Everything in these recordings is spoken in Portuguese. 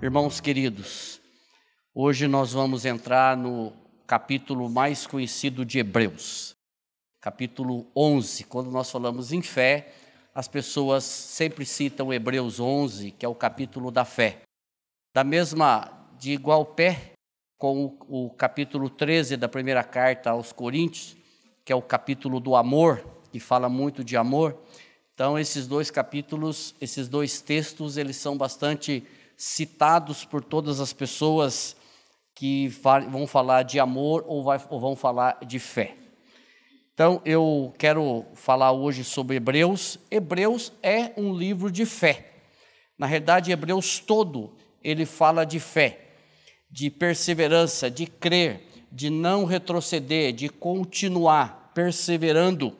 Irmãos queridos, hoje nós vamos entrar no capítulo mais conhecido de Hebreus, capítulo 11. Quando nós falamos em fé, as pessoas sempre citam Hebreus 11, que é o capítulo da fé. De igual pé com o capítulo 13 da primeira carta aos Coríntios, que é o capítulo do amor, que fala muito de amor. Então, esses dois capítulos, esses dois textos, eles são bastante citados por todas as pessoas que vão falar de amor ou vão falar de fé. Então, eu quero falar hoje sobre Hebreus. Hebreus é um livro de fé. Na realidade, Hebreus todo, ele fala de fé, de perseverança, de crer, de não retroceder, de continuar perseverando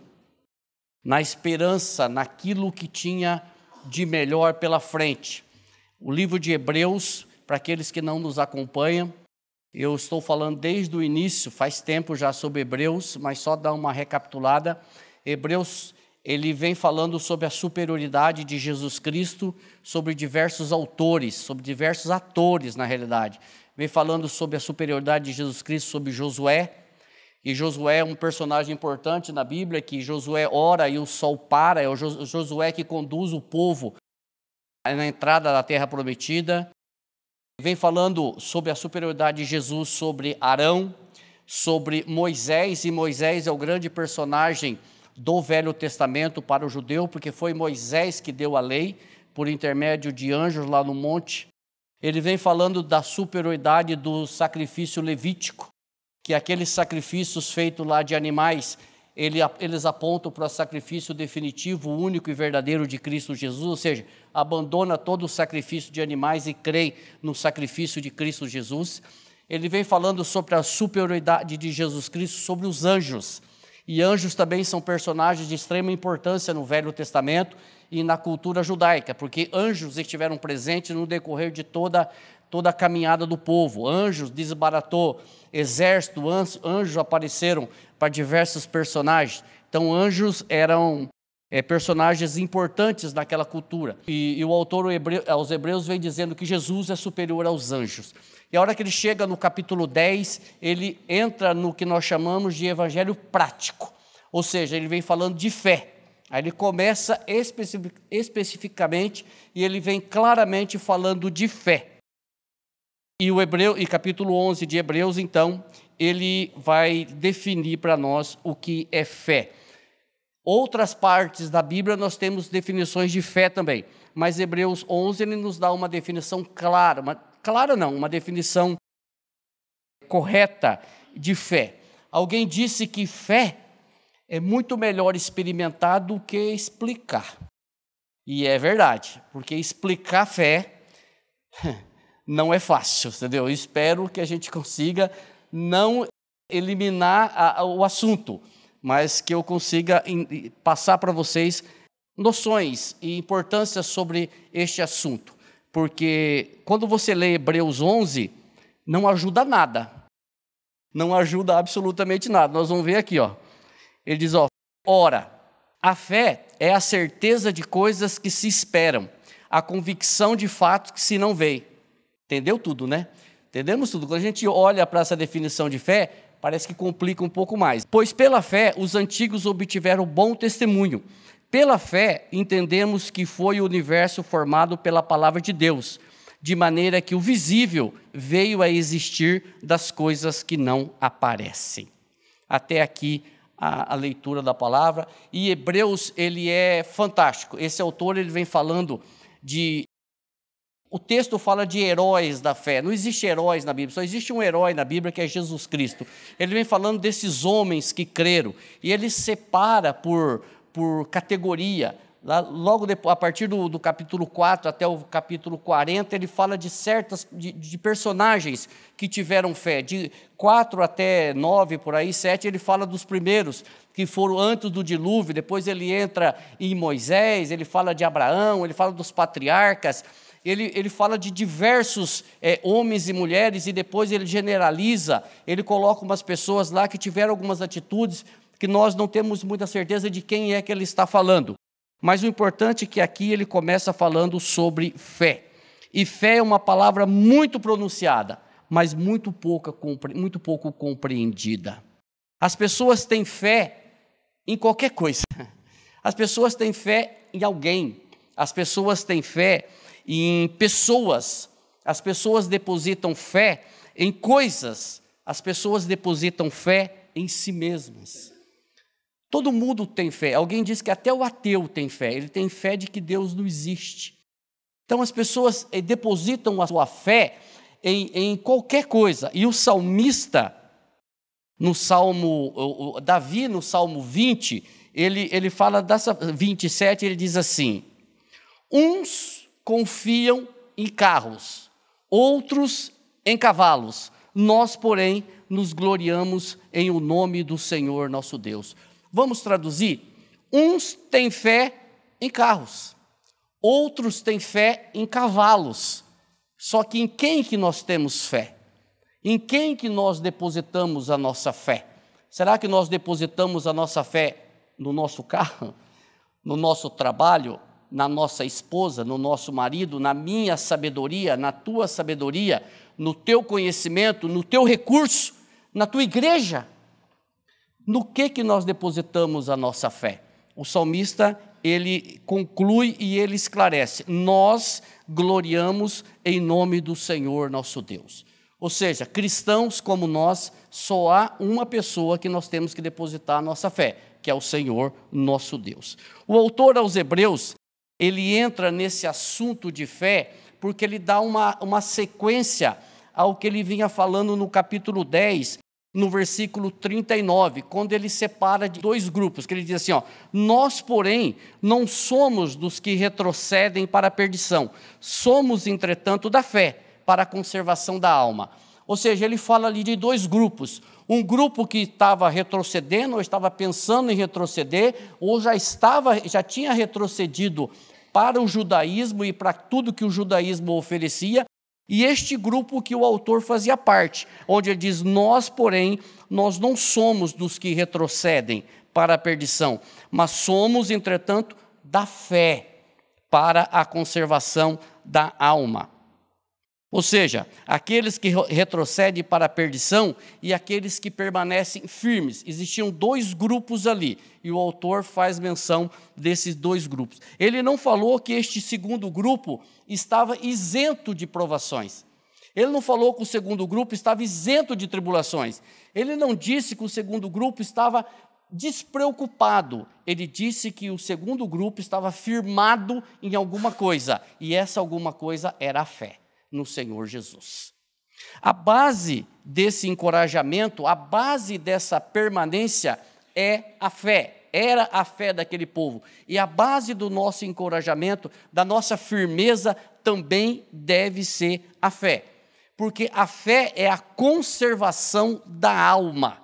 na esperança, naquilo que tinha de melhor pela frente. O livro de Hebreus, para aqueles que não nos acompanham, eu estou falando desde o início, faz tempo já sobre Hebreus, mas só dar uma recapitulada. Hebreus, ele vem falando sobre a superioridade de Jesus Cristo, sobre diversos autores, sobre diversos atores, na realidade. Vem falando sobre a superioridade de Jesus Cristo sobre Josué, e Josué é um personagem importante na Bíblia, que Josué ora e o sol para, é o Josué que conduz o povo na entrada da terra prometida. Vem falando sobre a superioridade de Jesus sobre Arão, sobre Moisés, e Moisés é o grande personagem do Velho Testamento para o judeu, porque foi Moisés que deu a lei, por intermédio de anjos lá no monte. Ele vem falando da superioridade do sacrifício levítico, que aqueles sacrifícios feitos lá de animais, eles apontam para o sacrifício definitivo, único e verdadeiro de Cristo Jesus, ou seja, abandona todo o sacrifício de animais e crê no sacrifício de Cristo Jesus. Ele vem falando sobre a superioridade de Jesus Cristo sobre os anjos, e anjos também são personagens de extrema importância no Velho Testamento e na cultura judaica, porque anjos estiveram presentes no decorrer de toda a caminhada do povo. Anjos desbaratou exército, anjos apareceram para diversos personagens. Então, anjos eram personagens importantes naquela cultura. E o autor aos Hebreus vem dizendo que Jesus é superior aos anjos. E a hora que ele chega no capítulo 10, ele entra no que nós chamamos de evangelho prático. Ou seja, ele vem falando de fé. Aí ele começa especificamente e ele vem claramente falando de fé. E capítulo 11 de Hebreus, então, ele vai definir para nós o que é fé. Outras partes da Bíblia nós temos definições de fé também, mas Hebreus 11 ele nos dá uma definição clara, uma definição correta de fé. Alguém disse que fé é muito melhor experimentar do que explicar. E é verdade, porque explicar fé não é fácil, entendeu? Eu espero que a gente consiga não eliminar o assunto, mas que eu consiga passar para vocês noções e importância sobre este assunto. Porque quando você lê Hebreus 11, não ajuda nada. Não ajuda absolutamente nada. Nós vamos ver aqui, ó. Ele diz, ora, a fé é a certeza de coisas que se esperam, a convicção de fatos que se não veem. Entendeu tudo, né? Entendemos tudo. Quando a gente olha para essa definição de fé, parece que complica um pouco mais. Pois pela fé, os antigos obtiveram bom testemunho. Pela fé, entendemos que foi o universo formado pela palavra de Deus, de maneira que o visível veio a existir das coisas que não aparecem. Até aqui a leitura da palavra. E Hebreus, ele é fantástico. Esse autor, ele vem falando de... O texto fala de heróis da fé. Não existe heróis na Bíblia, só existe um herói na Bíblia que é Jesus Cristo. Ele vem falando desses homens que creram, e ele separa por categoria. Logo depois, a partir do capítulo 4 até o capítulo 40, ele fala de de personagens que tiveram fé. De 4 até 9, por aí, 7, ele fala dos primeiros, que foram antes do dilúvio. Depois ele entra em Moisés, ele fala de Abraão, ele fala dos patriarcas. Ele fala de diversos homens e mulheres, e depois ele generaliza, ele coloca umas pessoas lá que tiveram algumas atitudes que nós não temos muita certeza de quem é que ele está falando. Mas o importante é que aqui ele começa falando sobre fé. E fé é uma palavra muito pronunciada, mas muito pouco compreendida. As pessoas têm fé em qualquer coisa. As pessoas têm fé em alguém. As pessoas têm fé em pessoas. As pessoas depositam fé em coisas. As pessoas depositam fé em si mesmas. Todo mundo tem fé. Alguém diz que até o ateu tem fé. Ele tem fé de que Deus não existe. Então as pessoas depositam a sua fé em qualquer coisa. E o salmista, Davi, no Salmo 20, ele fala dessa 27, ele diz assim: uns confiam em carros, outros em cavalos. Nós, porém, nos gloriamos em o nome do Senhor nosso Deus. Vamos traduzir? Uns têm fé em carros, outros têm fé em cavalos. Só que em quem que nós temos fé? Em quem que nós depositamos a nossa fé? Será que nós depositamos a nossa fé no nosso carro, no nosso trabalho, na nossa esposa, no nosso marido, na minha sabedoria, na tua sabedoria, no teu conhecimento, no teu recurso, na tua igreja? No que nós depositamos a nossa fé? O salmista, ele conclui e ele esclarece: nós gloriamos em nome do Senhor nosso Deus. Ou seja, cristãos como nós, só há uma pessoa que nós temos que depositar a nossa fé, que é o Senhor nosso Deus. O autor aos Hebreus, ele entra nesse assunto de fé porque ele dá uma sequência ao que ele vinha falando no capítulo 10, no versículo 39, quando ele separa de dois grupos, que ele diz assim, nós, porém, não somos dos que retrocedem para a perdição, somos, entretanto, da fé, para a conservação da alma. Ou seja, ele fala ali de dois grupos, um grupo que estava retrocedendo, ou estava pensando em retroceder, ou já tinha retrocedido para o judaísmo e para tudo que o judaísmo oferecia, e este grupo que o autor fazia parte, onde ele diz, nós, porém, nós não somos dos que retrocedem para a perdição, mas somos, entretanto, da fé para a conservação da alma. Ou seja, aqueles que retrocedem para a perdição e aqueles que permanecem firmes. Existiam dois grupos ali, e o autor faz menção desses dois grupos. Ele não falou que este segundo grupo estava isento de provações. Ele não falou que o segundo grupo estava isento de tribulações. Ele não disse que o segundo grupo estava despreocupado. Ele disse que o segundo grupo estava firmado em alguma coisa, e essa alguma coisa era a fé no Senhor Jesus. A base desse encorajamento, a base dessa permanência é a fé, era a fé daquele povo. E a base do nosso encorajamento, da nossa firmeza, também deve ser a fé. Porque a fé é a conservação da alma.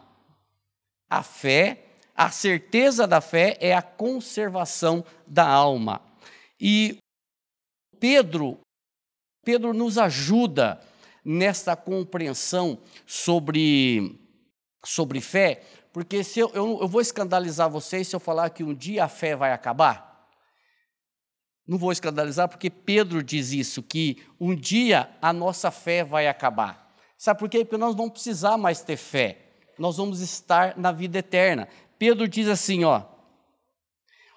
A fé, a certeza da fé é a conservação da alma. E Pedro nos ajuda nesta compreensão sobre fé, porque se eu vou escandalizar vocês se eu falar que um dia a fé vai acabar. Não vou escandalizar porque Pedro diz isso, que um dia a nossa fé vai acabar. Sabe por quê? Porque nós vamos precisar mais ter fé, nós vamos estar na vida eterna. Pedro diz assim,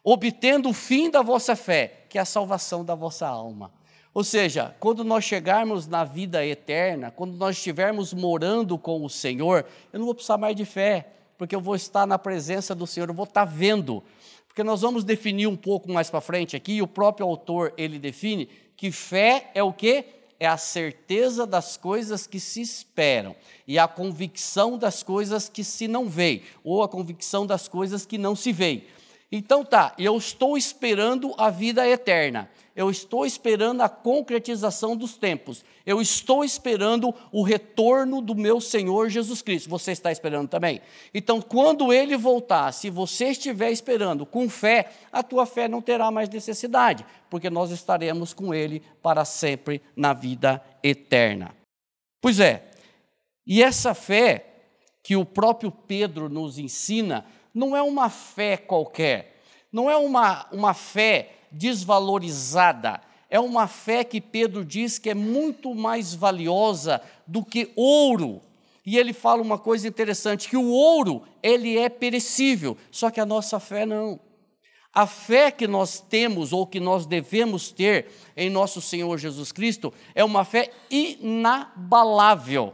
obtendo o fim da vossa fé, que é a salvação da vossa alma. Ou seja, quando nós chegarmos na vida eterna, quando nós estivermos morando com o Senhor, eu não vou precisar mais de fé, porque eu vou estar na presença do Senhor, eu vou estar vendo. Porque nós vamos definir um pouco mais para frente aqui, e o próprio autor, ele define que fé é o quê? É a certeza das coisas que se esperam, e a convicção das coisas que se não veem, ou a convicção das coisas que não se veem. Então eu estou esperando a vida eterna, eu estou esperando a concretização dos tempos, eu estou esperando o retorno do meu Senhor Jesus Cristo. Você está esperando também? Então, quando Ele voltar, se você estiver esperando com fé, a tua fé não terá mais necessidade, porque nós estaremos com Ele para sempre na vida eterna. Pois é, e essa fé que o próprio Pedro nos ensina, não é uma fé qualquer, não é uma fé desvalorizada, é uma fé que Pedro diz que é muito mais valiosa do que ouro. E ele fala uma coisa interessante, que o ouro, ele é perecível, só que a nossa fé não. A fé que nós temos, ou que nós devemos ter em nosso Senhor Jesus Cristo, é uma fé inabalável.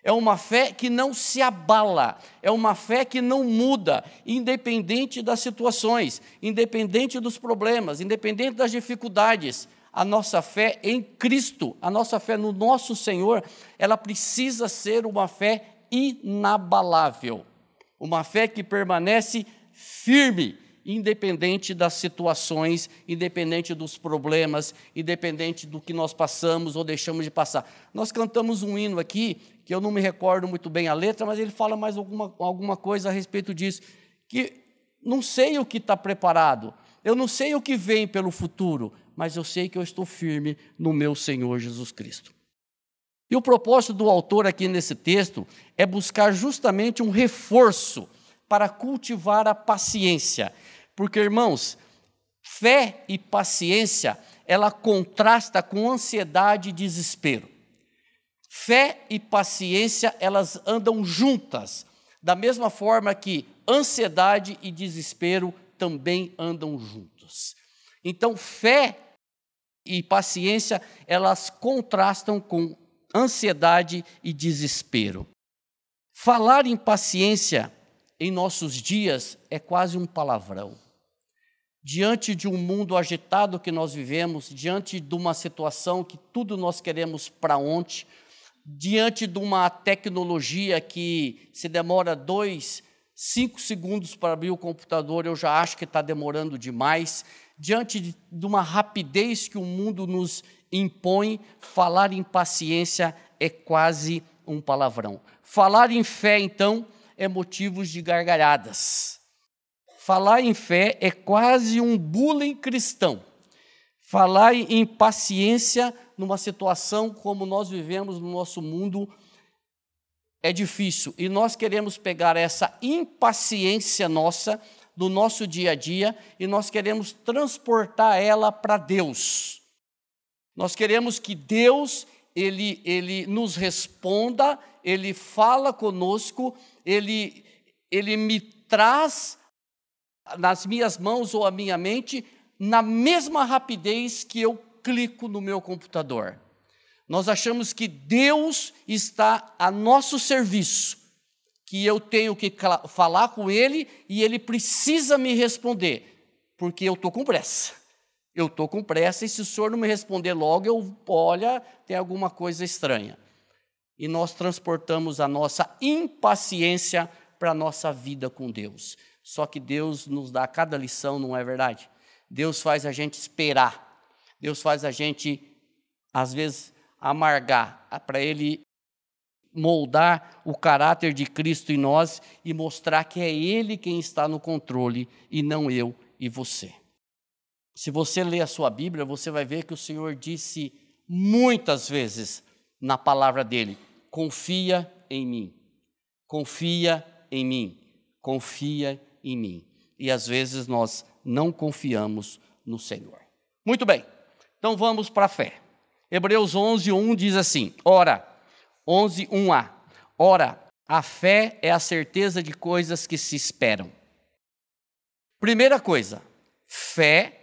É uma fé que não se abala, é uma fé que não muda, independente das situações, independente dos problemas, independente das dificuldades. A nossa fé em Cristo, a nossa fé no nosso Senhor, ela precisa ser uma fé inabalável, uma fé que permanece firme, independente das situações, independente dos problemas, independente do que nós passamos ou deixamos de passar. Nós cantamos um hino aqui, que eu não me recordo muito bem a letra, mas ele fala mais alguma coisa a respeito disso, que não sei o que está preparado, eu não sei o que vem pelo futuro, mas eu sei que eu estou firme no meu Senhor Jesus Cristo. E o propósito do autor aqui nesse texto é buscar justamente um reforço para cultivar a paciência. Porque, irmãos, fé e paciência, ela contrasta com ansiedade e desespero. Fé e paciência, elas andam juntas, da mesma forma que ansiedade e desespero também andam juntos. Então, fé e paciência, elas contrastam com ansiedade e desespero. Falar em paciência em nossos dias é quase um palavrão. Diante de um mundo agitado que nós vivemos, diante de uma situação que tudo nós queremos para ontem, diante de uma tecnologia que se demora 5 segundos para abrir o computador, eu já acho que está demorando demais, diante de uma rapidez que o mundo nos impõe, falar em paciência é quase um palavrão. Falar em fé, então, é motivo de gargalhadas. Falar em fé é quase um bullying cristão. Falar em paciência numa situação como nós vivemos no nosso mundo é difícil. E nós queremos pegar essa impaciência nossa, do nosso dia a dia, e nós queremos transportar ela para Deus. Nós queremos que Deus, Ele nos responda, Ele fala conosco, Ele me traz nas minhas mãos ou a minha mente, na mesma rapidez que eu clico no meu computador. Nós achamos que Deus está a nosso serviço, que eu tenho que falar com Ele e Ele precisa me responder, porque eu estou com pressa. Eu estou com pressa e se o Senhor não me responder logo, olha, tem alguma coisa estranha. E nós transportamos a nossa impaciência para a nossa vida com Deus. Só que Deus nos dá cada lição, não é verdade? Deus faz a gente esperar. Deus faz a gente, às vezes, amargar, para Ele moldar o caráter de Cristo em nós e mostrar que é Ele quem está no controle e não eu e você. Se você ler a sua Bíblia, você vai ver que o Senhor disse muitas vezes na palavra dele: confia em mim, confia em mim, confia em mim. E às vezes nós não confiamos no Senhor. Muito bem, então vamos para a fé. Hebreus 11:1 diz assim, 11:1a. Ora, a fé é a certeza de coisas que se esperam. Primeira coisa, fé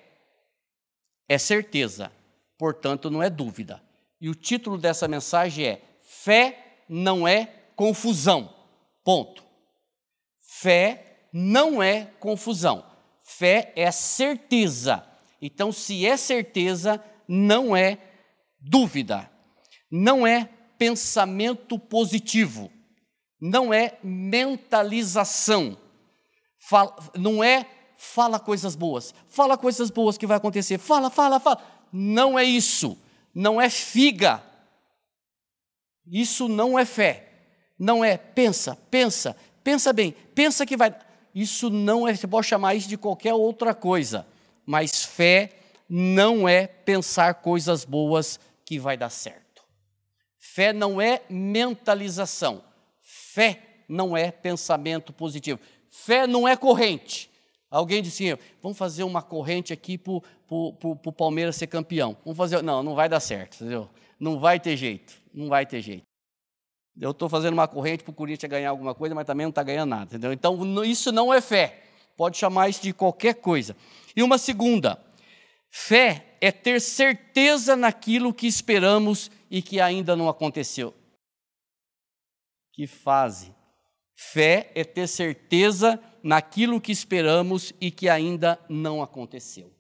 é certeza, portanto não é dúvida. E o título dessa mensagem é: fé não é confusão. Ponto. Fé não é confusão. Fé é certeza. Então, se é certeza, não é dúvida. Não é pensamento positivo. Não é mentalização. Não é fala coisas boas. Fala coisas boas que vai acontecer. Fala. Não é isso. Não é figa. Isso não é fé. Não é pensa bem, pensa que vai. Isso não é, você pode chamar isso de qualquer outra coisa, mas fé não é pensar coisas boas que vai dar certo. Fé não é mentalização. Fé não é pensamento positivo. Fé não é corrente. Alguém disse assim, vamos fazer uma corrente aqui para o Palmeiras ser campeão. Vamos fazer, não vai dar certo, entendeu? Não vai ter jeito. Eu estou fazendo uma corrente para o Corinthians ganhar alguma coisa, mas também não está ganhando nada, entendeu? Então, isso não é fé. Pode chamar isso de qualquer coisa. E uma segunda, fé é ter certeza naquilo que esperamos e que ainda não aconteceu. Que fase? Fé é ter certeza naquilo que esperamos e que ainda não aconteceu.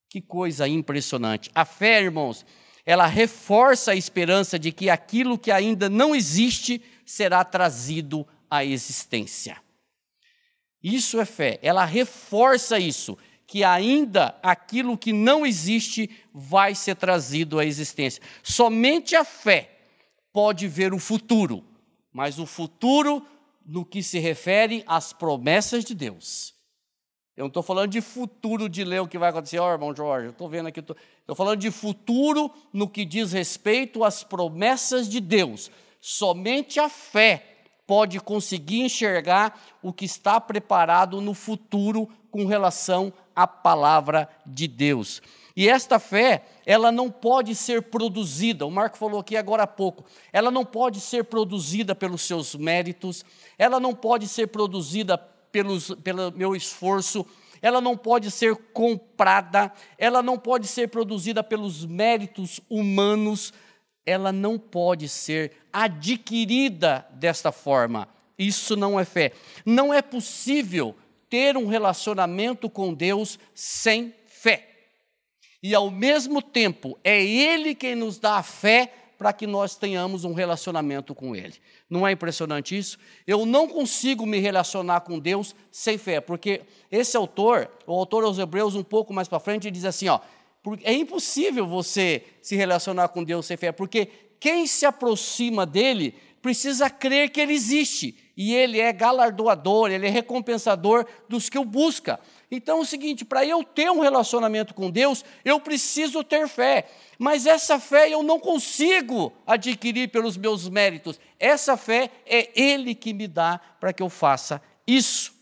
Que coisa impressionante. A fé, irmãos, ela reforça a esperança de que aquilo que ainda não existe será trazido à existência. Isso é fé, ela reforça isso, que ainda aquilo que não existe vai ser trazido à existência. Somente a fé pode ver o futuro, mas o futuro no que se refere às promessas de Deus. Eu não estou falando de futuro de ler o que vai acontecer, irmão Jorge, eu estou vendo aqui, estou falando de futuro no que diz respeito às promessas de Deus. Somente a fé pode conseguir enxergar o que está preparado no futuro com relação à palavra de Deus. E esta fé, ela não pode ser produzida, o Marco falou aqui agora há pouco, ela não pode ser produzida pelos seus méritos, ela não pode ser produzida pelo meu esforço, ela não pode ser comprada, ela não pode ser produzida pelos méritos humanos, ela não pode ser adquirida desta forma. Isso não é fé. Não é possível ter um relacionamento com Deus sem fé. E ao mesmo tempo, é Ele quem nos dá a fé para que nós tenhamos um relacionamento com Ele. Não é impressionante isso? Eu não consigo me relacionar com Deus sem fé, porque esse autor, o autor aos Hebreus, um pouco mais para frente, ele diz assim, é impossível você se relacionar com Deus sem fé, porque quem se aproxima dele precisa crer que ele existe, e ele é galardoador, ele é recompensador dos que o buscam. Então é o seguinte, para eu ter um relacionamento com Deus, eu preciso ter fé, mas essa fé eu não consigo adquirir pelos meus méritos, essa fé é Ele que me dá para que eu faça isso.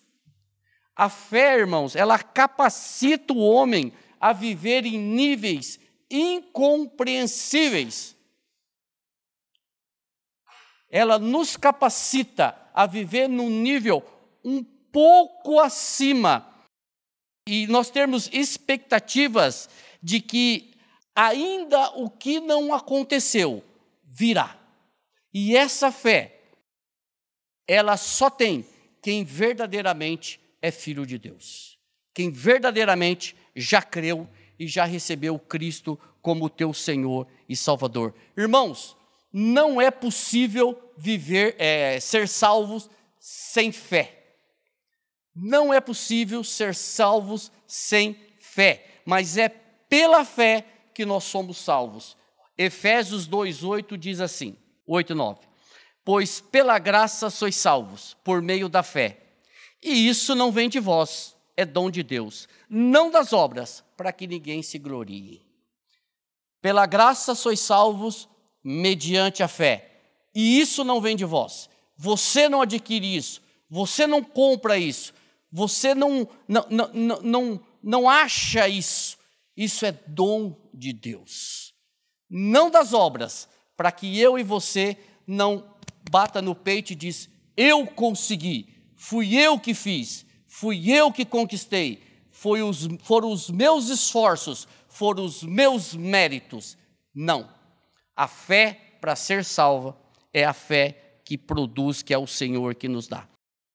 A fé, irmãos, ela capacita o homem a viver em níveis incompreensíveis. Ela nos capacita a viver num nível um pouco acima. E nós temos expectativas de que ainda o que não aconteceu virá. E essa fé, ela só tem quem verdadeiramente é filho de Deus. Quem verdadeiramente já creu e já recebeu Cristo como teu Senhor e Salvador. Irmãos, não é possível ser salvos sem fé. Não é possível ser salvos sem fé, mas é pela fé que nós somos salvos. Efésios 2:8 diz assim, 8:9. Pois pela graça sois salvos, por meio da fé. E isso não vem de vós, é dom de Deus, não das obras, para que ninguém se glorie. Pela graça sois salvos, mediante a fé. E isso não vem de vós. Você não adquire isso, você não compra isso, você não acha isso. Isso é dom de Deus. Não das obras, para que eu e você não bata no peito e diz, eu consegui, fui eu que fiz, fui eu que conquistei, foram os meus esforços, foram os meus méritos. Não. A fé para ser salva é a fé que produz, que é o Senhor que nos dá.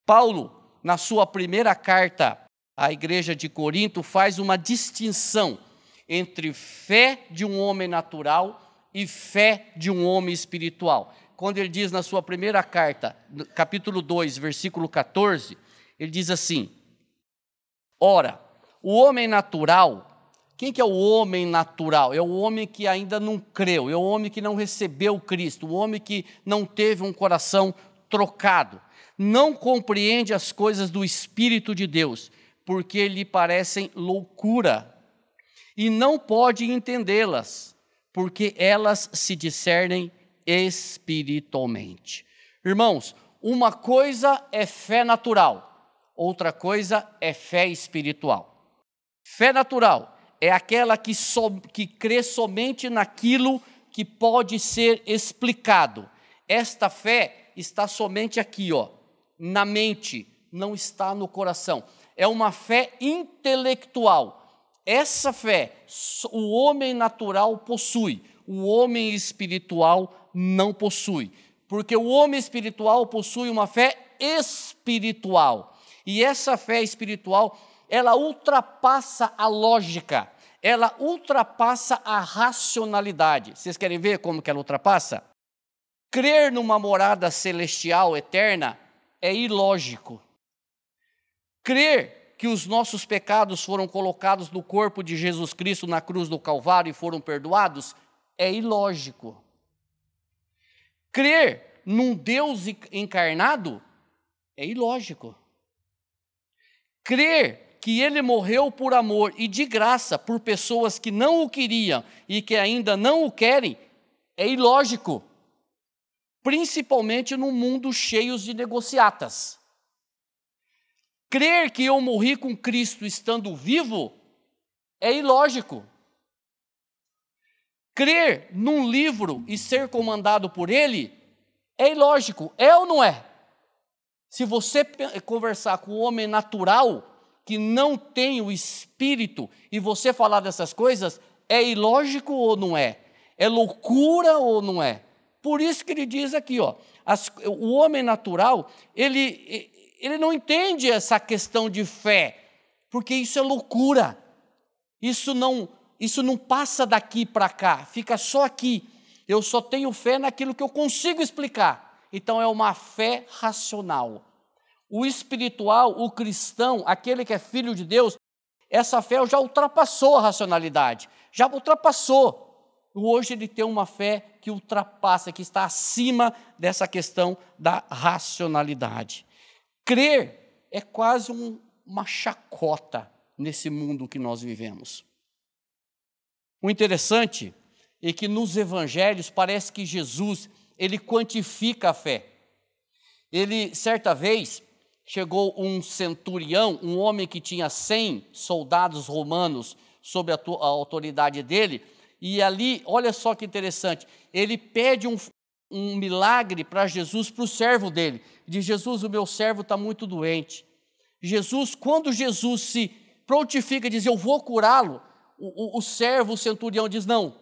Paulo, na sua primeira carta à igreja de Corinto, faz uma distinção entre fé de um homem natural e fé de um homem espiritual. Quando ele diz na sua primeira carta, capítulo 2, versículo 14, ele diz assim, ora, o homem natural, quem que é o homem natural? É o homem que ainda não creu, é o homem que não recebeu Cristo, o homem que não teve um coração trocado, não compreende as coisas do Espírito de Deus, porque lhe parecem loucura, e não pode entendê-las, porque elas se discernem espiritualmente. Irmãos, uma coisa é fé natural, outra coisa é fé espiritual. Fé natural é aquela que crê somente naquilo que pode ser explicado. Esta fé está somente aqui, na mente, não está no coração. É uma fé intelectual. Essa fé o homem natural possui, o homem espiritual não possui. Porque o homem espiritual possui uma fé espiritual. E essa fé espiritual, ela ultrapassa a lógica, ela ultrapassa a racionalidade. Vocês querem ver como que ela ultrapassa? Crer numa morada celestial eterna é ilógico. Crer que os nossos pecados foram colocados no corpo de Jesus Cristo na cruz do Calvário e foram perdoados é ilógico. Crer num Deus encarnado é ilógico. Crer que ele morreu por amor e de graça por pessoas que não o queriam e que ainda não o querem é ilógico. Principalmente num mundo cheio de negociatas. Crer que eu morri com Cristo estando vivo é ilógico. Crer num livro e ser comandado por ele é ilógico, é ou não é? Se você conversar com o homem natural, que não tem o espírito, e você falar dessas coisas, é ilógico ou não é? É loucura ou não é? Por isso que ele diz aqui, o homem natural, ele não entende essa questão de fé, porque isso é loucura. Isso não passa daqui para cá, fica só aqui. Eu só tenho fé naquilo que eu consigo explicar. Então é uma fé racional. O espiritual, o cristão, aquele que é filho de Deus, essa fé já ultrapassou a racionalidade, já ultrapassou. Hoje ele tem uma fé que ultrapassa, que está acima dessa questão da racionalidade. Crer é quase uma chacota nesse mundo que nós vivemos. O interessante é que nos evangelhos parece que Jesus, ele quantifica a fé. Ele, certa vez, chegou um centurião, um homem que tinha 100 soldados romanos sob a autoridade dele, e ali, olha só que interessante, ele pede um milagre para Jesus, para o servo dele. Diz: Jesus, o meu servo está muito doente. Quando Jesus se prontifica, diz: eu vou curá-lo, o servo, o centurião diz: não,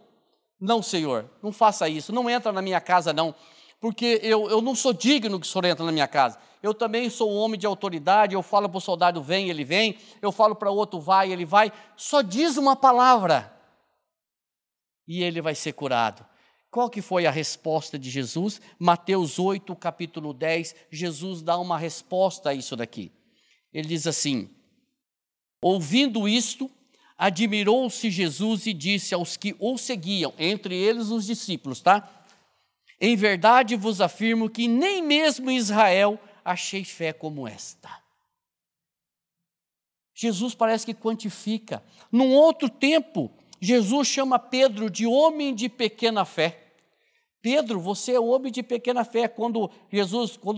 Senhor, não faça isso, não entra na minha casa não, porque eu não sou digno que o Senhor entre na minha casa. Eu também sou um homem de autoridade, eu falo para o soldado vem, ele vem, eu falo para o outro vai, ele vai, só diz uma palavra e ele vai ser curado. Qual que foi a resposta de Jesus? Mateus 8, capítulo 10, Jesus dá uma resposta a isso daqui. Ele diz assim: ouvindo isto, admirou-se Jesus e disse aos que o seguiam, entre eles os discípulos, em verdade vos afirmo que nem mesmo em Israel achei fé como esta. Jesus parece que quantifica. Num outro tempo, Jesus chama Pedro de homem de pequena fé. Pedro, você é homem de pequena fé. Quando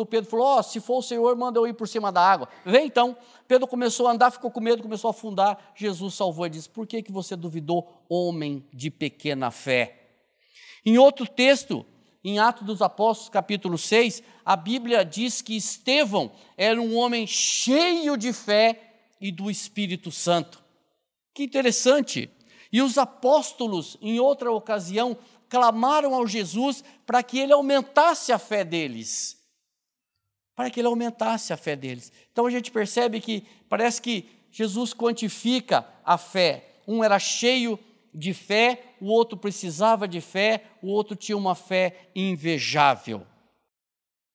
Pedro falou: se for o Senhor, manda eu ir por cima da água. Vem então. Pedro começou a andar, ficou com medo, começou a afundar. Jesus salvou e disse: por que você duvidou, homem de pequena fé? Em outro texto, em Atos dos Apóstolos, capítulo 6, a Bíblia diz que Estevão era um homem cheio de fé e do Espírito Santo. Que interessante. E os apóstolos, em outra ocasião, clamaram ao Jesus para que ele aumentasse a fé deles. Então a gente percebe que parece que Jesus quantifica a fé. Um era cheio de fé, o outro precisava de fé, o outro tinha uma fé invejável.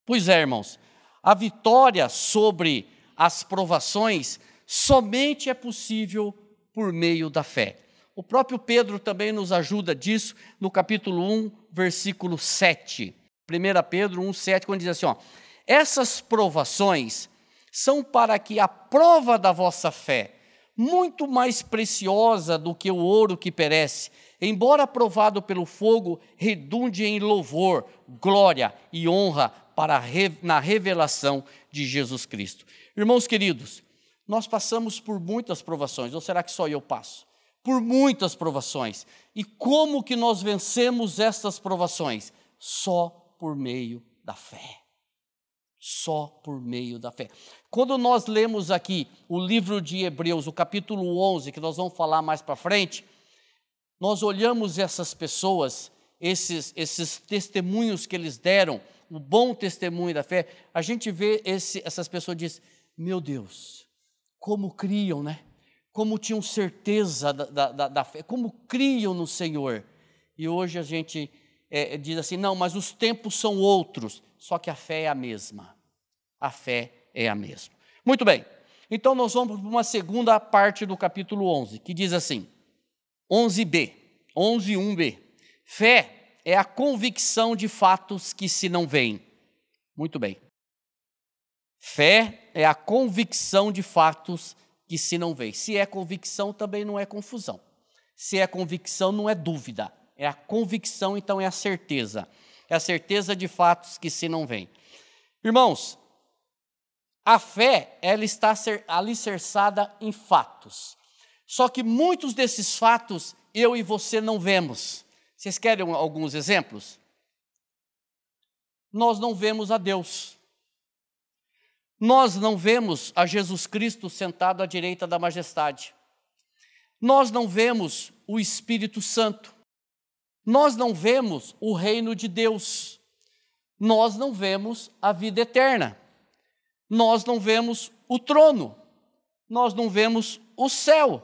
Pois é, irmãos, a vitória sobre as provações somente é possível por meio da fé. O próprio Pedro também nos ajuda disso no capítulo 1, versículo 7. 1 Pedro 1, 7, quando diz assim: essas provações são para que a prova da vossa fé, muito mais preciosa do que o ouro que perece, embora provado pelo fogo, redunde em louvor, glória e honra na revelação de Jesus Cristo. Irmãos queridos, nós passamos por muitas provações, ou será que só eu passo? Por muitas provações. E como que nós vencemos estas provações? Só por meio da fé. Só por meio da fé. Quando nós lemos aqui o livro de Hebreus, o capítulo 11, que nós vamos falar mais para frente, nós olhamos essas pessoas, esses testemunhos que eles deram, o bom testemunho da fé, a gente vê essas pessoas e diz, meu Deus, como criam, né? Como tinham certeza da fé, como criam no Senhor. E hoje a gente diz assim, não, mas os tempos são outros, só que a fé é a mesma. A fé é a mesma. Muito bem, então nós vamos para uma segunda parte do capítulo 11, que diz assim, 11:1b. Fé é a convicção de fatos que se não veem. Muito bem. Fé é a convicção de fatos que se não veem. Se é convicção, também não é confusão. Se é convicção, não é dúvida. É a convicção, então é a certeza. É a certeza de fatos que se não veem. Irmãos, a fé, ela está alicerçada em fatos. Só que muitos desses fatos, eu e você não vemos. Vocês querem alguns exemplos? Nós não vemos a Deus. Nós não vemos a Jesus Cristo sentado à direita da majestade. Nós não vemos o Espírito Santo. Nós não vemos o reino de Deus. Nós não vemos a vida eterna. Nós não vemos o trono. Nós não vemos o céu.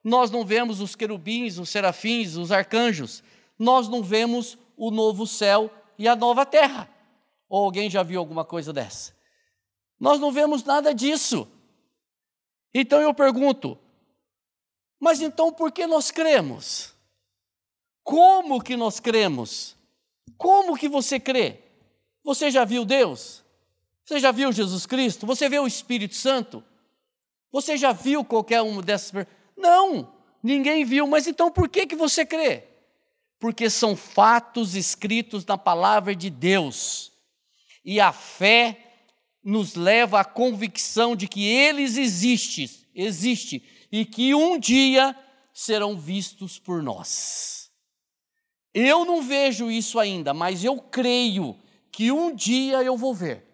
Nós não vemos os querubins, os serafins, os arcanjos. Nós não vemos o novo céu e a nova terra. Ou alguém já viu alguma coisa dessa? Nós não vemos nada disso. Então eu pergunto, mas então por que nós cremos? Como que nós cremos? Como que você crê? Você já viu Deus? Você já viu Jesus Cristo? Você vê o Espírito Santo? Você já viu qualquer uma dessas? Não, ninguém viu, mas então por que você crê? Porque são fatos escritos na palavra de Deus. E a fé nos leva à convicção de que eles existem e que um dia serão vistos por nós. Eu não vejo isso ainda, mas eu creio que um dia eu vou ver.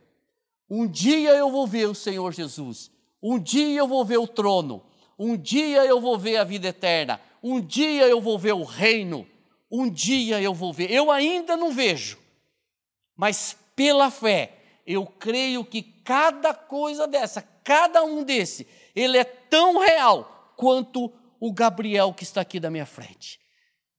Um dia eu vou ver o Senhor Jesus. Um dia eu vou ver o trono. Um dia eu vou ver a vida eterna. Um dia eu vou ver o reino. Um dia eu vou ver. Eu ainda não vejo, mas pela fé, eu creio que cada coisa dessa, cada um desse, ele é tão real quanto o Gabriel que está aqui da minha frente.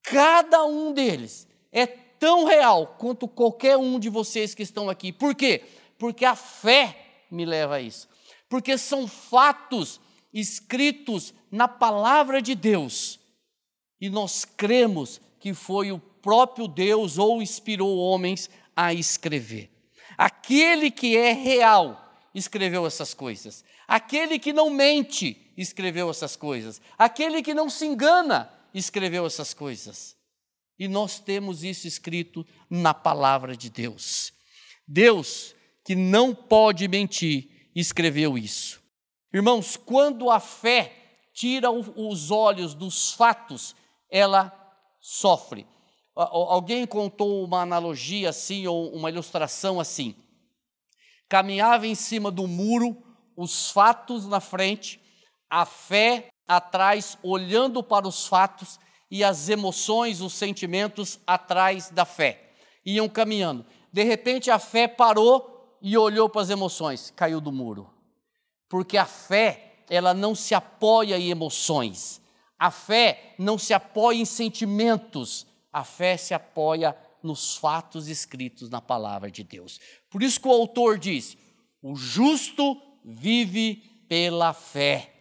Cada um deles é tão real quanto qualquer um de vocês que estão aqui. Por quê? Porque a fé me leva a isso. Porque são fatos escritos na palavra de Deus. E nós cremos que foi o próprio Deus ou inspirou homens a escrever. Aquele que é real escreveu essas coisas. Aquele que não mente escreveu essas coisas. Aquele que não se engana escreveu essas coisas. E nós temos isso escrito na palavra de Deus. Deus, que não pode mentir, escreveu isso. Irmãos, quando a fé tira os olhos dos fatos, ela sofre. Alguém contou uma analogia assim, ou uma ilustração assim. Caminhava em cima do muro, os fatos na frente, a fé atrás, olhando para os fatos, e as emoções, os sentimentos atrás da fé. Iam caminhando. De repente a fé parou e olhou para as emoções, caiu do muro. Porque a fé, ela não se apoia em emoções. A fé não se apoia em sentimentos. A fé se apoia nos fatos escritos na palavra de Deus. Por isso que o autor diz, o justo vive pela fé.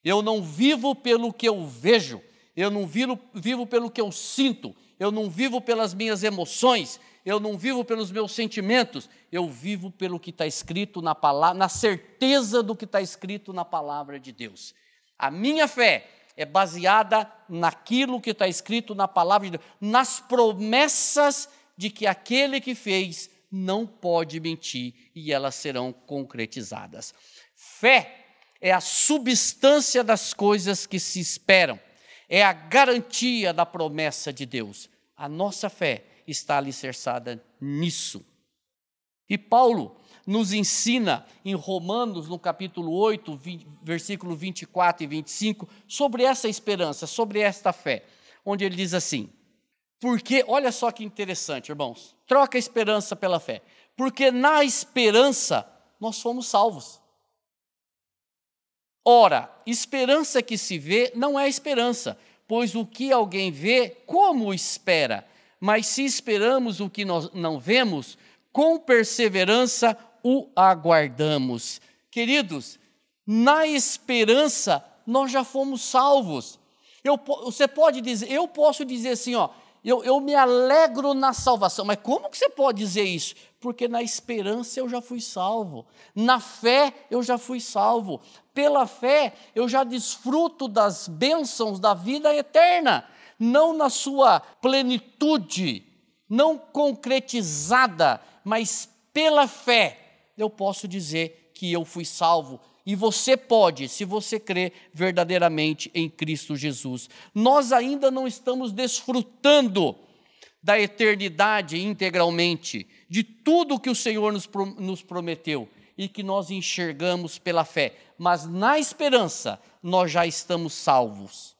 Eu não vivo pelo que eu vejo, eu não vivo pelo que eu sinto, eu não vivo pelas minhas emoções, eu não vivo pelos meus sentimentos, eu vivo pelo que está escrito na palavra, na certeza do que está escrito na palavra de Deus. A minha fé é baseada naquilo que está escrito na palavra de Deus, nas promessas de que aquele que fez não pode mentir e elas serão concretizadas. Fé é a substância das coisas que se esperam, é a garantia da promessa de Deus. A nossa fé está alicerçada nisso. E Paulo nos ensina em Romanos, no capítulo 8, versículo 24 e 25, sobre essa esperança, sobre esta fé, onde ele diz assim, porque, olha só que interessante, irmãos, troca a esperança pela fé, porque na esperança nós fomos salvos. Ora, esperança que se vê não é esperança, pois o que alguém vê, como espera? Mas se esperamos o que nós não vemos, com perseverança o aguardamos. Queridos, na esperança nós já fomos salvos. Você pode dizer, eu posso dizer assim, eu me alegro na salvação, mas como que você pode dizer isso? Porque na esperança eu já fui salvo, na fé eu já fui salvo, pela fé eu já desfruto das bênçãos da vida eterna, não na sua plenitude, não concretizada, mas pela fé eu posso dizer que eu fui salvo. E você pode, se você crer verdadeiramente em Cristo Jesus. Nós ainda não estamos desfrutando da eternidade integralmente, de tudo que o Senhor nos prometeu e que nós enxergamos pela fé. Mas na esperança, nós já estamos salvos.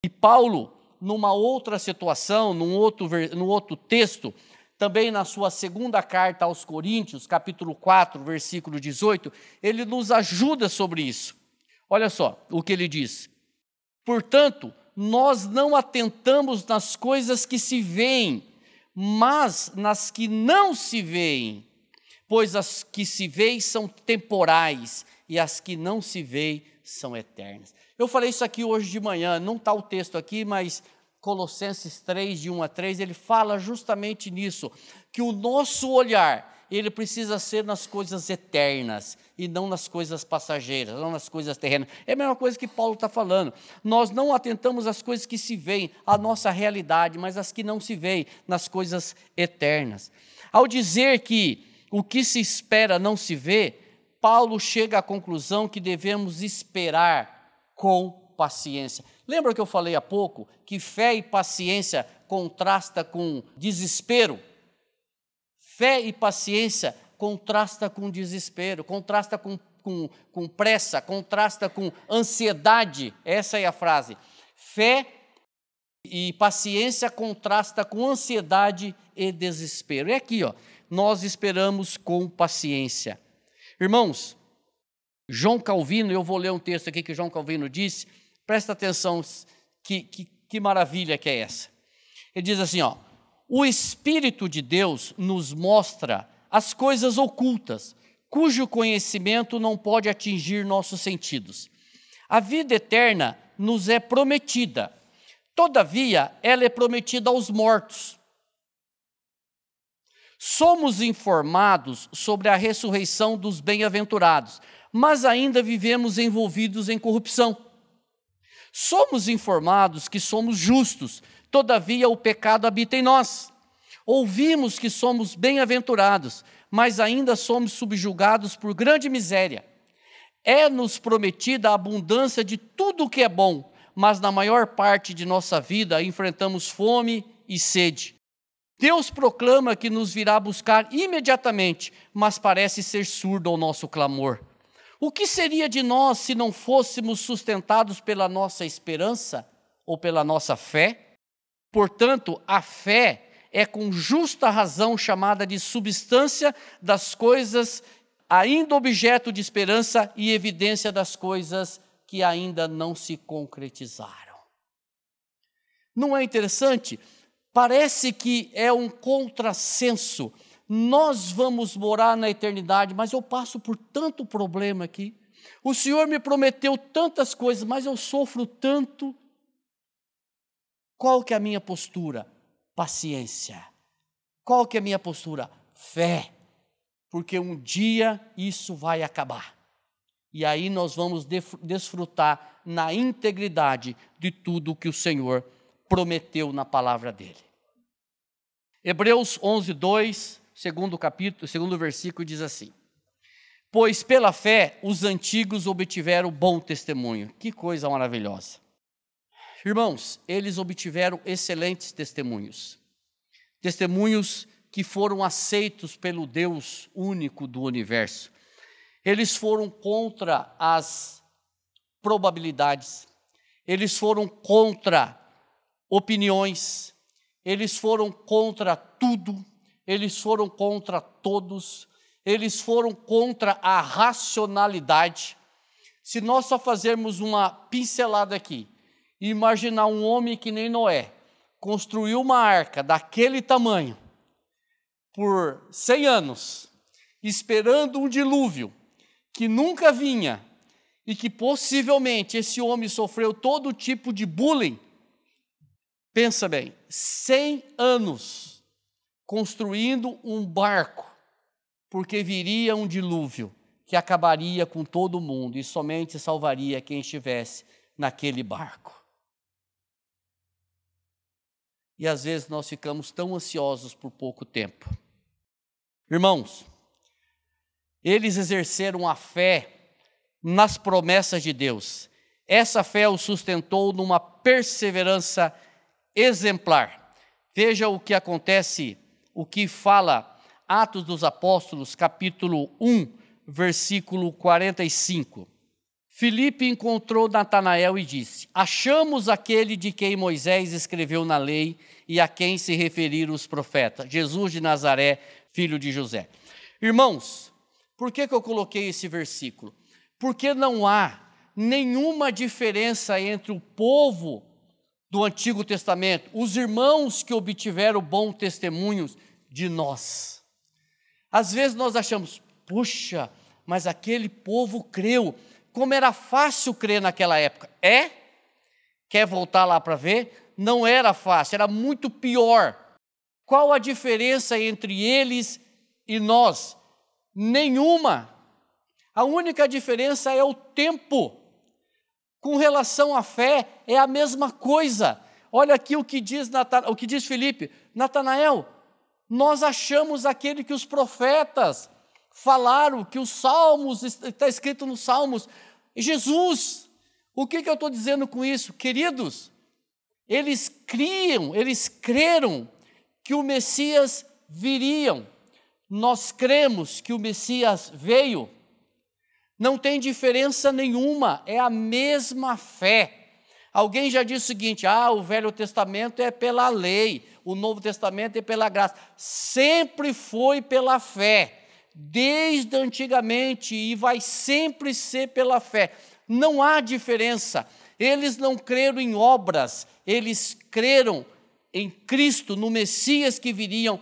E Paulo, numa outra situação, num outro texto, também na sua segunda carta aos Coríntios, capítulo 4, versículo 18, ele nos ajuda sobre isso. Olha só o que ele diz. Portanto, nós não atentamos nas coisas que se veem, mas nas que não se veem, pois as que se veem são temporais e as que não se veem são eternas. Eu falei isso aqui hoje de manhã, não está o texto aqui, mas Colossenses 3, de 1 a 3, ele fala justamente nisso, que o nosso olhar, ele precisa ser nas coisas eternas e não nas coisas passageiras, não nas coisas terrenas. É a mesma coisa que Paulo está falando. Nós não atentamos às coisas que se veem, à nossa realidade, mas às que não se veem, nas coisas eternas. Ao dizer que o que se espera não se vê, Paulo chega à conclusão que devemos esperar com paciência. Lembra que eu falei há pouco que fé e paciência contrasta com desespero? Fé e paciência contrasta com desespero, contrasta com pressa, contrasta com ansiedade. Essa é a frase. Fé e paciência contrasta com ansiedade e desespero. É aqui, nós esperamos com paciência. Irmãos, João Calvino, eu vou ler um texto aqui que João Calvino disse, presta atenção, que maravilha que é essa. Ele diz assim, o Espírito de Deus nos mostra as coisas ocultas, cujo conhecimento não pode atingir nossos sentidos. A vida eterna nos é prometida, todavia ela é prometida aos mortos. Somos informados sobre a ressurreição dos bem-aventurados, mas ainda vivemos envolvidos em corrupção. Somos informados que somos justos, todavia o pecado habita em nós. Ouvimos que somos bem-aventurados, mas ainda somos subjugados por grande miséria. É-nos prometida a abundância de tudo o que é bom, mas na maior parte de nossa vida enfrentamos fome e sede. Deus proclama que nos virá buscar imediatamente, mas parece ser surdo ao nosso clamor. O que seria de nós se não fôssemos sustentados pela nossa esperança ou pela nossa fé? Portanto, a fé é com justa razão chamada de substância das coisas, ainda objeto de esperança e evidência das coisas que ainda não se concretizaram. Não é interessante? Parece que é um contrassenso. Nós vamos morar na eternidade, mas eu passo por tanto problema aqui. O Senhor me prometeu tantas coisas, mas eu sofro tanto. Qual que é a minha postura? Paciência. Qual que é a minha postura? Fé. Porque um dia isso vai acabar. E aí nós vamos desfrutar na integridade de tudo que o Senhor prometeu na palavra dele. Hebreus 11, 2, segundo versículo, diz assim: pois pela fé os antigos obtiveram bom testemunho. Que coisa maravilhosa. Irmãos, eles obtiveram excelentes testemunhos. Testemunhos que foram aceitos pelo Deus único do universo. Eles foram contra as probabilidades, eles foram contra opiniões, eles foram contra tudo, eles foram contra todos, eles foram contra a racionalidade. Se nós só fazermos uma pincelada aqui, e imaginar um homem que nem Noé, construiu uma arca daquele tamanho, por 100 anos, esperando um dilúvio, que nunca vinha, e que possivelmente esse homem sofreu todo tipo de bullying. Pensa bem, 100 anos construindo um barco, porque viria um dilúvio que acabaria com todo mundo e somente salvaria quem estivesse naquele barco. E às vezes nós ficamos tão ansiosos por pouco tempo. Irmãos, eles exerceram a fé nas promessas de Deus. Essa fé o sustentou numa perseverança exemplar. Veja o que acontece, o que fala Atos dos Apóstolos, capítulo 1, versículo 45. Filipe encontrou Natanael e disse: achamos aquele de quem Moisés escreveu na lei e a quem se referiram os profetas, Jesus de Nazaré, filho de José. Irmãos, por que eu coloquei esse versículo? Porque não há nenhuma diferença entre o povo do Antigo Testamento, os irmãos que obtiveram bom testemunho de nós. Às vezes nós achamos, puxa, mas aquele povo creu. Como era fácil crer naquela época. Quer voltar lá para ver? Não era fácil, era muito pior. Qual a diferença entre eles e nós? Nenhuma. A única diferença é o tempo. Com relação à fé, é a mesma coisa. Olha aqui o que diz Filipe. Natanael, nós achamos aquele que os profetas falaram, que os Salmos, está escrito nos Salmos, Jesus. O que eu estou dizendo com isso? Queridos, eles creram que o Messias viria. Nós cremos que o Messias veio. Não tem diferença nenhuma, é a mesma fé. Alguém já disse o seguinte: o Velho Testamento é pela lei, o Novo Testamento é pela graça. Sempre foi pela fé. Desde antigamente, e vai sempre ser pela fé. Não há diferença. Eles não creram em obras, eles creram em Cristo, no Messias que viriam.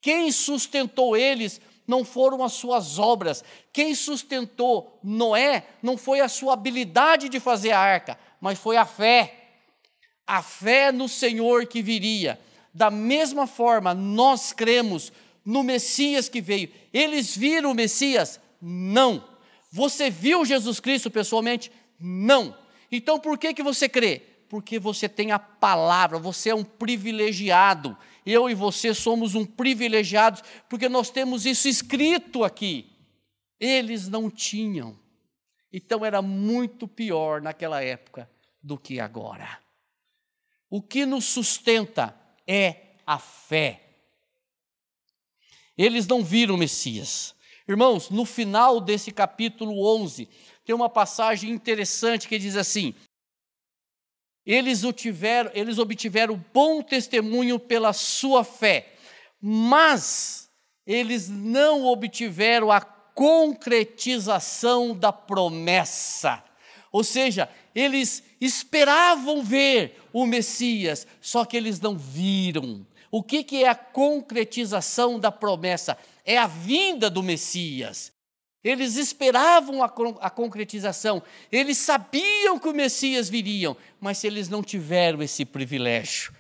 Quem sustentou eles não foram as suas obras. Quem sustentou Noé não foi a sua habilidade de fazer a arca, mas foi a fé. A fé no Senhor que viria. Da mesma forma, nós cremos no Messias que veio. Eles viram o Messias? Não. Você viu Jesus Cristo pessoalmente? Não. Então por que você crê? Porque você tem a palavra, você é um privilegiado. Eu e você somos um privilegiados, porque nós temos isso escrito aqui. Eles não tinham. Então era muito pior naquela época do que agora. O que nos sustenta é a fé. Eles não viram o Messias. Irmãos, no final desse capítulo 11, tem uma passagem interessante que diz assim: eles obtiveram bom testemunho pela sua fé, mas eles não obtiveram a concretização da promessa. Ou seja, eles esperavam ver o Messias, só que eles não viram. O que é a concretização da promessa? É a vinda do Messias. Eles esperavam a concretização, eles sabiam que o Messias viria, mas eles não tiveram esse privilégio.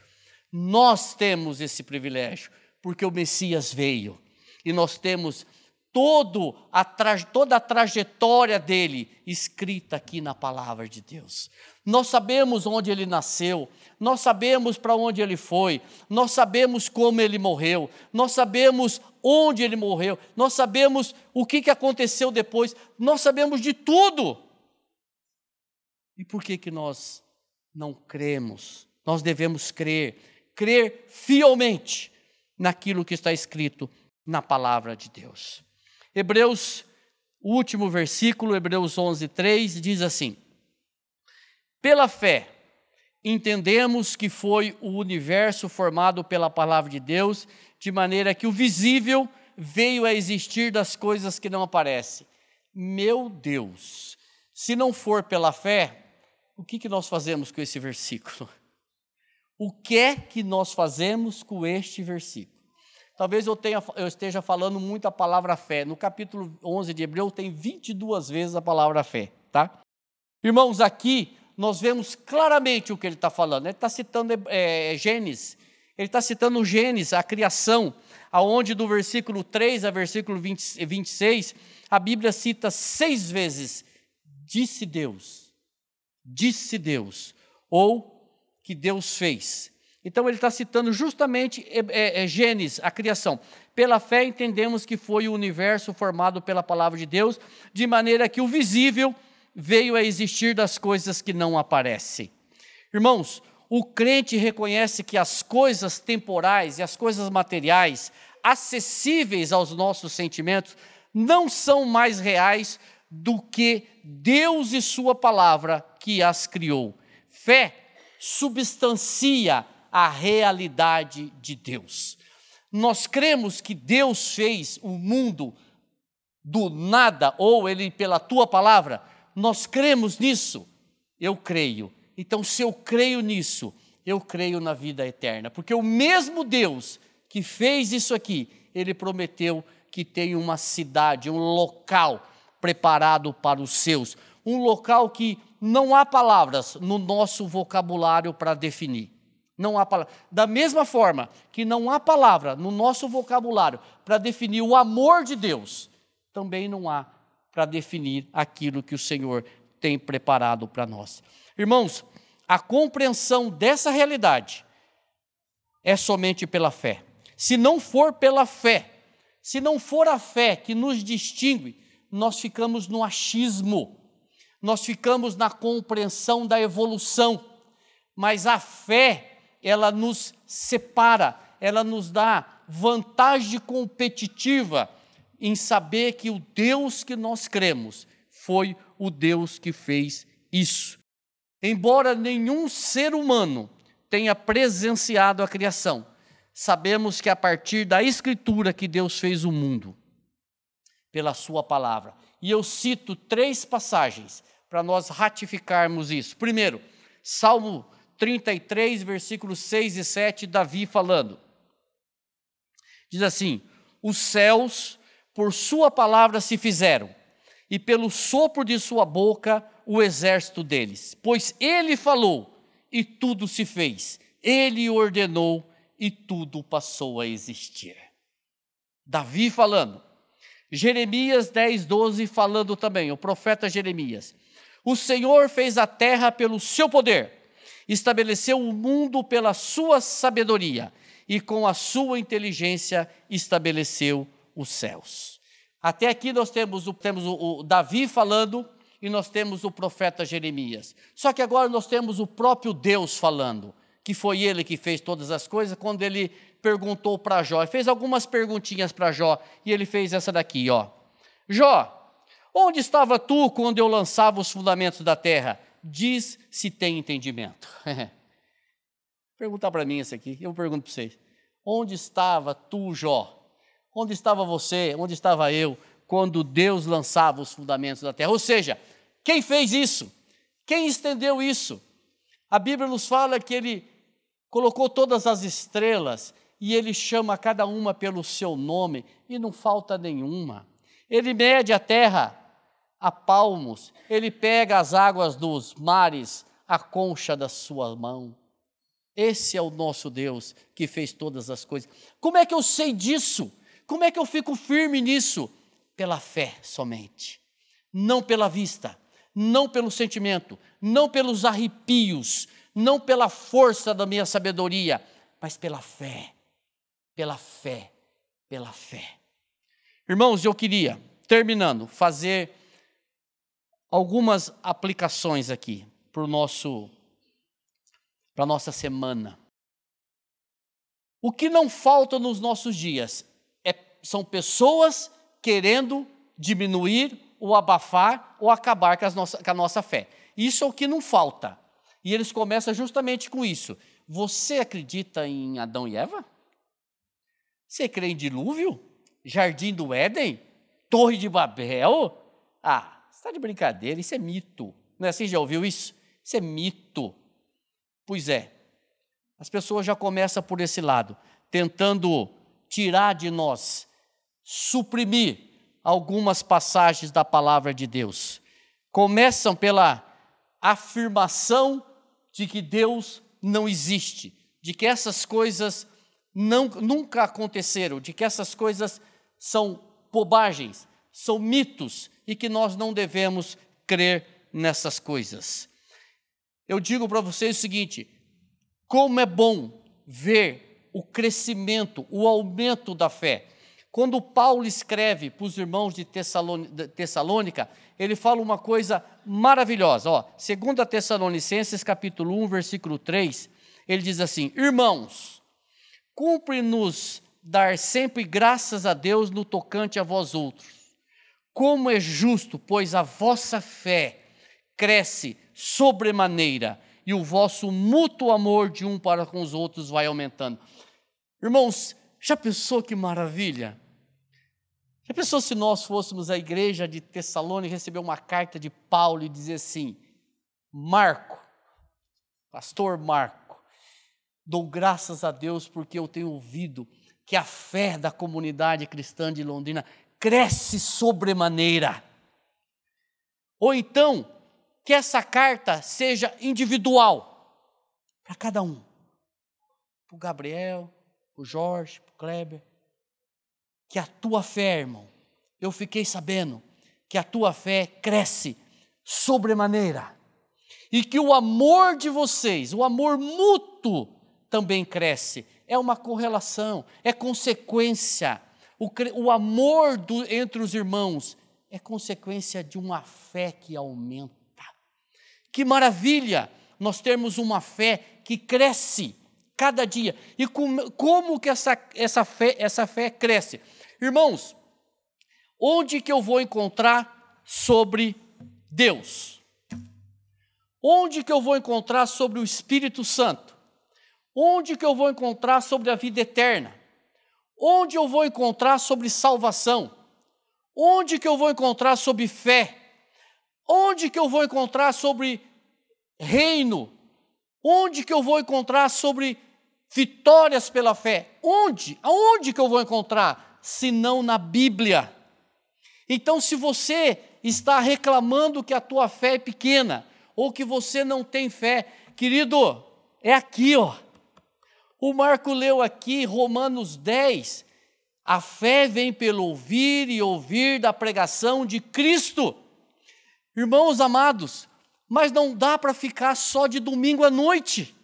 Nós temos esse privilégio, porque o Messias veio, e nós temos toda a trajetória dele escrita aqui na palavra de Deus. Nós sabemos onde ele nasceu, nós sabemos para onde ele foi, nós sabemos como ele morreu, nós sabemos onde ele morreu, nós sabemos o que aconteceu depois, nós sabemos de tudo. E por que nós não cremos? Nós devemos crer fielmente naquilo que está escrito na palavra de Deus. Hebreus, o último versículo, Hebreus 11:3, diz assim: pela fé, entendemos que foi o universo formado pela palavra de Deus, de maneira que o visível veio a existir das coisas que não aparecem. Meu Deus, se não for pela fé, o que nós fazemos com esse versículo? O que é que nós fazemos com este versículo? Talvez eu esteja falando muito a palavra fé. No capítulo 11 de Hebreus tem 22 vezes a palavra fé, tá? Irmãos, aqui nós vemos claramente o que ele está falando. Ele está citando Gênesis. Ele está citando Gênesis, a criação, aonde do versículo 3 a versículo 26, a Bíblia cita 6 vezes, disse Deus, ou que Deus fez. Então ele está citando justamente Gênesis, a criação. Pela fé entendemos que foi o universo formado pela palavra de Deus, de maneira que o visível veio a existir das coisas que não aparecem. Irmãos, o crente reconhece que as coisas temporais e as coisas materiais, acessíveis aos nossos sentimentos, não são mais reais do que Deus e sua palavra que as criou. Fé substancia a realidade de Deus. Nós cremos que Deus fez o mundo do nada, ou Ele pela tua palavra. Nós cremos nisso? Eu creio. Então, se eu creio nisso, eu creio na vida eterna. Porque o mesmo Deus que fez isso aqui, Ele prometeu que tem uma cidade, um local preparado para os seus. Um local que não há palavras no nosso vocabulário para definir. Não há palavra. Da mesma forma que não há palavra no nosso vocabulário para definir o amor de Deus, também não há para definir aquilo que o Senhor tem preparado para nós. Irmãos, a compreensão dessa realidade é somente pela fé. Se não for pela fé, se não for a fé que nos distingue, nós ficamos no achismo, nós ficamos na compreensão da evolução, mas a fé, ela nos separa, ela nos dá vantagem competitiva em saber que o Deus que nós cremos foi o Deus que fez isso. Embora nenhum ser humano tenha presenciado a criação, sabemos que a partir da Escritura que Deus fez o mundo, pela sua palavra. E eu cito 3 passagens para nós ratificarmos isso. Primeiro, Salmo 33, versículos 6 e 7, Davi falando. Diz assim: os céus por sua palavra se fizeram, e pelo sopro de sua boca o exército deles. Pois ele falou, e tudo se fez. Ele ordenou, e tudo passou a existir. Davi falando. Jeremias 10, 12 falando também, o profeta Jeremias. O Senhor fez a terra pelo seu poder, estabeleceu o mundo pela sua sabedoria, e com a sua inteligência estabeleceu os céus. Até aqui nós temos o Davi falando e nós temos o profeta Jeremias. Só que agora nós temos o próprio Deus falando, que foi ele que fez todas as coisas, quando ele perguntou para Jó, fez algumas perguntinhas para Jó, e ele fez essa daqui, ó. Jó, onde estava tu quando eu lançava os fundamentos da terra? Diz se tem entendimento. Perguntar para mim isso aqui, eu pergunto para vocês. Onde estava tu, Jó? Onde estava você? Onde estava eu? Quando Deus lançava os fundamentos da terra? Ou seja, quem fez isso? Quem estendeu isso? A Bíblia nos fala que Ele colocou todas as estrelas e Ele chama cada uma pelo seu nome e não falta nenhuma. Ele mede a terra a palmos, Ele pega as águas dos mares a concha da sua mão. Esse é o nosso Deus que fez todas as coisas. Como é que eu sei disso? Como é que eu fico firme nisso? Pela fé somente, não pela vista, não pelo sentimento, não pelos arrepios, não pela força da minha sabedoria, mas pela fé, pela fé, pela fé. Irmãos, eu queria, terminando, fazer algumas aplicações aqui para a nossa semana. O que não falta nos nossos dias são pessoas querendo diminuir ou abafar ou acabar com a nossa fé. Isso é o que não falta. E eles começam justamente com isso. Você acredita em Adão e Eva? Você crê em dilúvio? Jardim do Éden? Torre de Babel? Ah, você está de brincadeira, isso é mito. Não é assim? Já ouviu isso? Isso é mito. Pois é, as pessoas já começam por esse lado, tentando tirar de nós, suprimir algumas passagens da palavra de Deus. Começam pela afirmação de que Deus não existe, de que essas coisas nunca aconteceram, de que essas coisas são bobagens, são mitos e que nós não devemos crer nessas coisas. Eu digo para vocês o seguinte: como é bom ver o crescimento, o aumento da fé. Quando Paulo escreve para os irmãos de Tessalônica, ele fala uma coisa maravilhosa. 2 Tessalonicenses capítulo 1, versículo 3, ele diz assim: irmãos, cumpre-nos dar sempre graças a Deus no tocante a vós outros, como é justo, pois a vossa fé cresce sobremaneira, e o vosso mútuo amor de um para com os outros vai aumentando. Irmãos, já pensou que maravilha? Já pensou se nós fôssemos à igreja de Tessalônica e receber uma carta de Paulo e dizer assim: Marco, pastor Marco, dou graças a Deus porque eu tenho ouvido que a fé da comunidade cristã de Londrina cresce sobremaneira. Ou então, que essa carta seja individual, para cada um. Para o Gabriel, para o Jorge, para o Kleber. Que a tua fé, irmão, eu fiquei sabendo que a tua fé cresce sobremaneira. E que o amor de vocês, o amor mútuo, também cresce. É uma correlação, é consequência. O amor entre os irmãos é consequência de uma fé que aumenta. Que maravilha nós termos uma fé que cresce cada dia. E como que essa fé cresce? Irmãos, onde que eu vou encontrar sobre Deus? Onde que eu vou encontrar sobre o Espírito Santo? Onde que eu vou encontrar sobre a vida eterna? Onde eu vou encontrar sobre salvação? Onde que eu vou encontrar sobre fé? Onde que eu vou encontrar sobre reino? Onde que eu vou encontrar sobre vitórias pela fé? Onde? Aonde que eu vou encontrar? Se não na Bíblia. Então, se você está reclamando que a tua fé é pequena, ou que você não tem fé, querido, é aqui, O Marco leu aqui, Romanos 10, a fé vem pelo ouvir e ouvir da pregação de Cristo. Irmãos amados, mas não dá para ficar só de domingo à noite.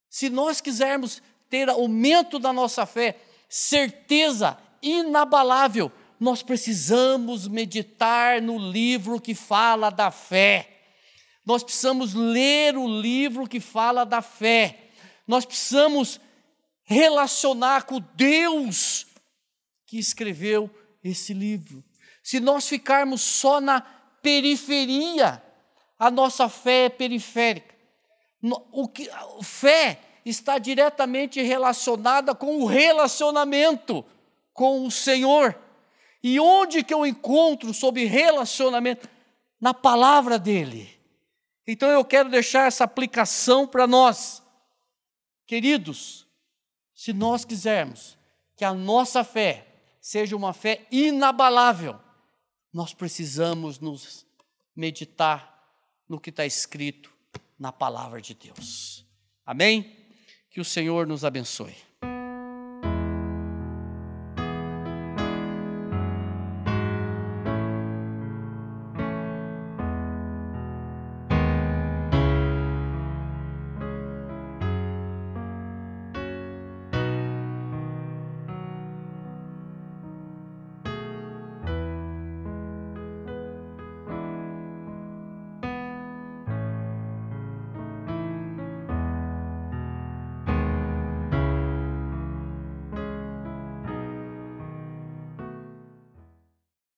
Se nós quisermos ter aumento da nossa fé, certeza inabalável, nós precisamos meditar no livro que fala da fé. Nós precisamos ler o livro que fala da fé. Nós precisamos relacionar com Deus que escreveu esse livro. Se nós ficarmos só na periferia, a nossa fé é periférica. Fé está diretamente relacionada com o relacionamento com o Senhor. E onde que eu encontro sobre relacionamento? Na palavra dEle. Então eu quero deixar essa aplicação para nós. Queridos, se nós quisermos que a nossa fé seja uma fé inabalável, nós precisamos nos meditar no que está escrito na palavra de Deus. Amém? Que o Senhor nos abençoe.